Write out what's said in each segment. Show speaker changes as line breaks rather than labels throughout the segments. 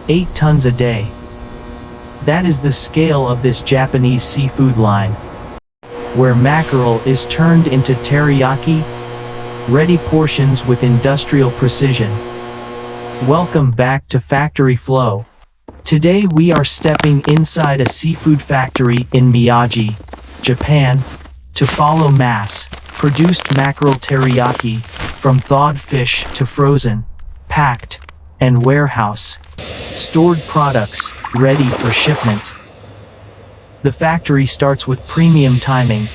8 tons a day. That is the scale of this Japanese seafood line, where mackerel is turned into teriyaki, ready portions with industrial precision. Welcome back to Factory Flow. Today we are stepping inside a seafood factory in Miyagi, Japan, to follow mass-produced mackerel teriyaki, from thawed fish to frozen, packed, and warehouse stored products ready for shipment. The factory starts with premium timing.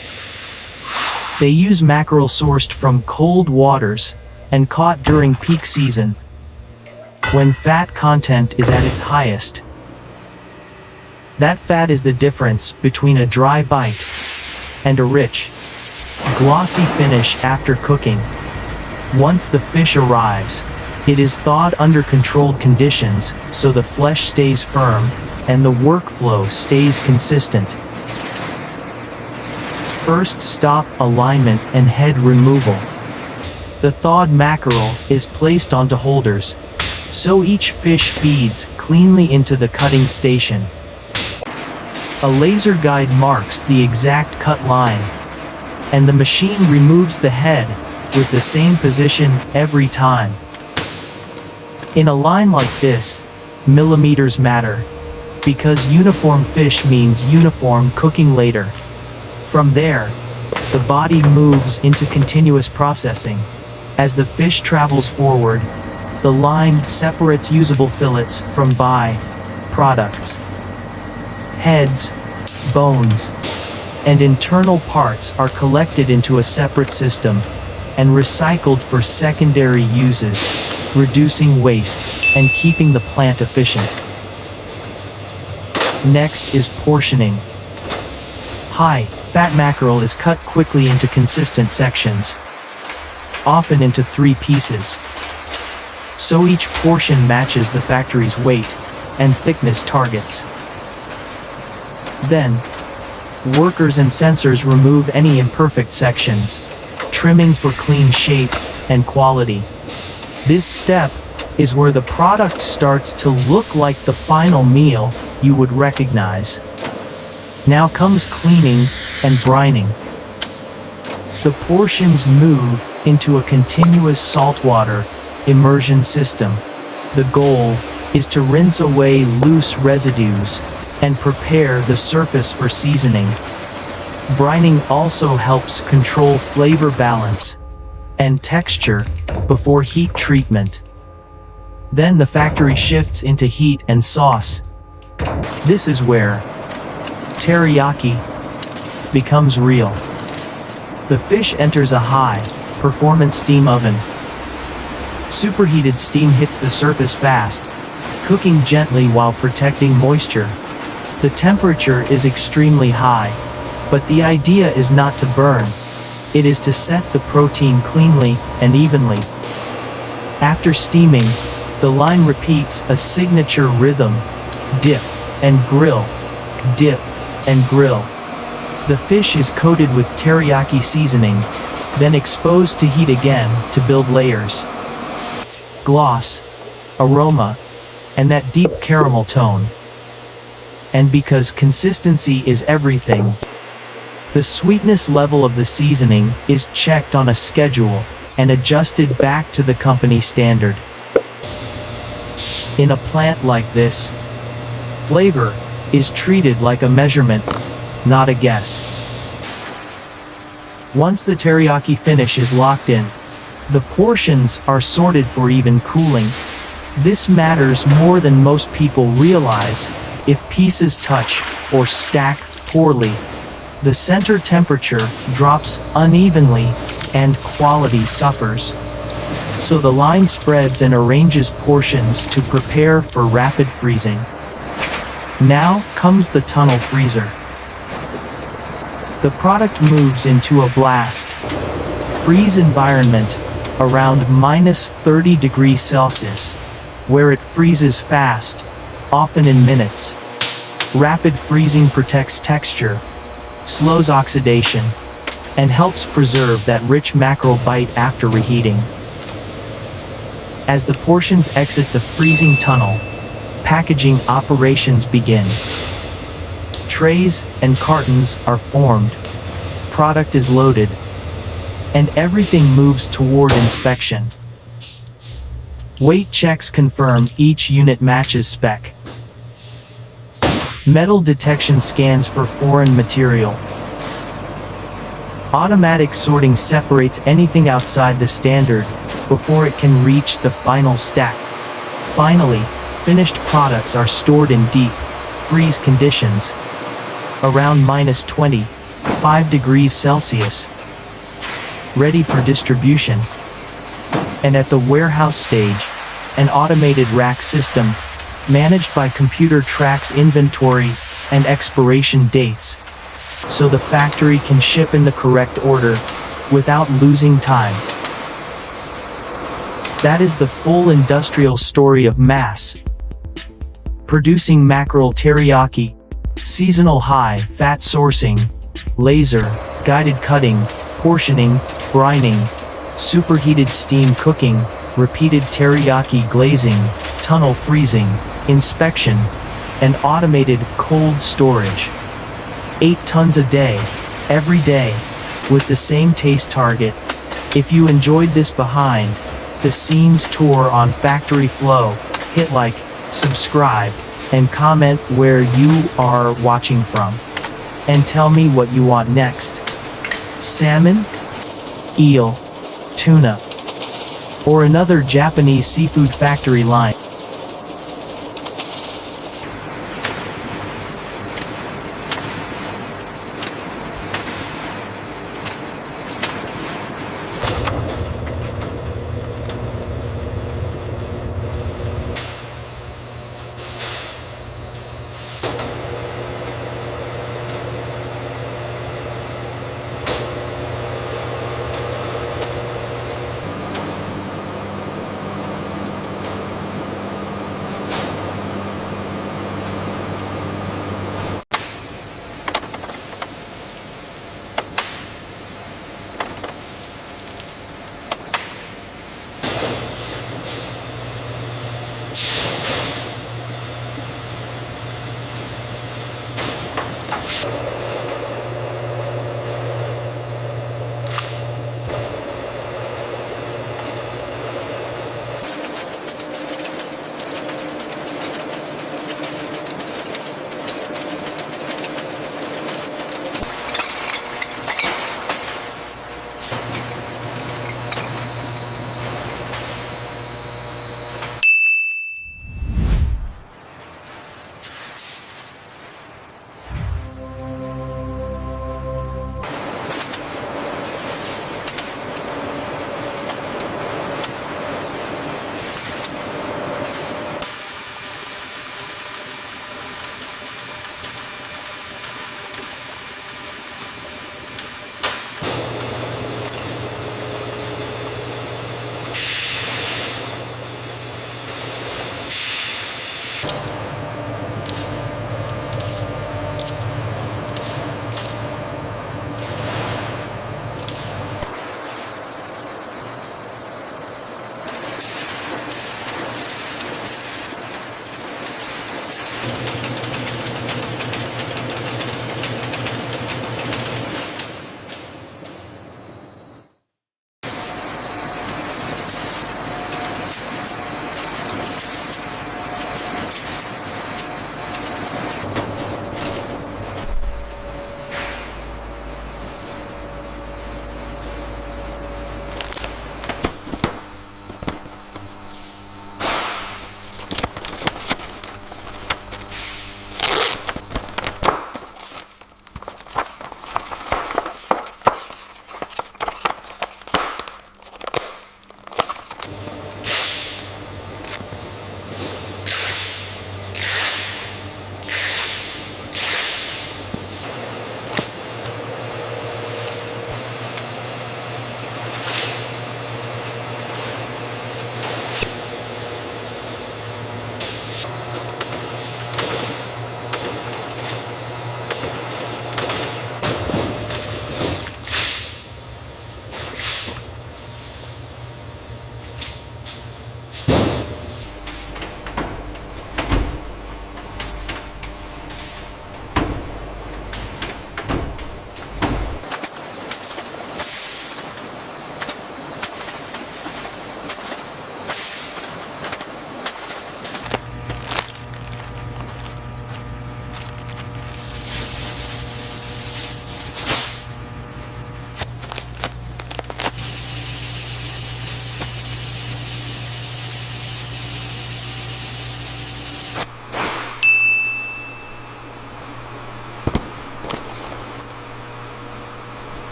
They use mackerel sourced from cold waters and caught during peak season, when fat content is at its highest. That fat is the difference between a dry bite and a rich, glossy finish after cooking. Once the fish arrives, it is thawed under controlled conditions so the flesh stays firm and the workflow stays consistent. First stop, alignment and head removal. The thawed mackerel is placed onto holders, so each fish feeds cleanly into the cutting station. A laser guide marks the exact cut line, and the machine removes the head with the same position every time. In a line like this, millimeters matter, because uniform fish means uniform cooking later. From there, the body moves into continuous processing. As the fish travels forward, the line separates usable fillets from by-products. Heads, bones, and internal parts are collected into a separate system and recycled for secondary uses, reducing waste and keeping the plant efficient. Next is portioning. High-fat mackerel is cut quickly into consistent sections, often into 3 pieces, so each portion matches the factory's weight and thickness targets. Then, workers and sensors remove any imperfect sections, trimming for clean shape and quality. This step is where the product starts to look like the final meal you would recognize. Now comes cleaning and brining. The portions move into a continuous saltwater immersion system. The goal is to rinse away loose residues and prepare the surface for seasoning. Brining also helps control flavor balance and texture before heat treatment. Then the factory shifts into heat and sauce. This is where teriyaki becomes real. The fish enters a high-performance steam oven. Superheated steam hits the surface fast, cooking gently while protecting moisture. The temperature is extremely high, but the idea is not to burn. It is to set the protein cleanly and evenly. After steaming, the line repeats a signature rhythm: dip and grill, dip and grill. The fish is coated with teriyaki seasoning, then exposed to heat again to build layers. Gloss, aroma, and that deep caramel tone. And because consistency is everything, the sweetness level of the seasoning is checked on a schedule and adjusted back to the company standard. In a plant like this, flavor is treated like a measurement, not a guess. Once the teriyaki finish is locked in, the portions are sorted for even cooling. This matters more than most people realize. If pieces touch or stack poorly, the center temperature drops unevenly and quality suffers. So the line spreads and arranges portions to prepare for rapid freezing. Now comes the tunnel freezer. The product moves into a blast freeze environment around -30 degrees Celsius, where it freezes fast, often in minutes. Rapid freezing protects texture, slows oxidation, and helps preserve that rich mackerel bite after reheating. As the portions exit the freezing tunnel, packaging operations begin. Trays and cartons are formed, product is loaded, and everything moves toward inspection. Weight checks confirm each unit matches spec. Metal detection scans for foreign material. Automatic sorting separates anything outside the standard before it can reach the final stack. Finally, finished products are stored in deep freeze conditions, around -25 degrees Celsius, ready for distribution. And at the warehouse stage, an automated rack system, managed by computer, tracks inventory and expiration dates, so the factory can ship in the correct order, without losing time. That is the full industrial story of mass producing mackerel teriyaki. Seasonal high-fat sourcing, laser, guided cutting, portioning, brining, superheated steam cooking, repeated teriyaki glazing, tunnel freezing, inspection, and automated cold storage. 8 tons a day, every day, with the same taste target. If you enjoyed this behind the scenes tour on factory flow, hit like, subscribe, and comment where you are watching from. And tell me what you want next. Salmon, eel, tuna, or another Japanese seafood factory line.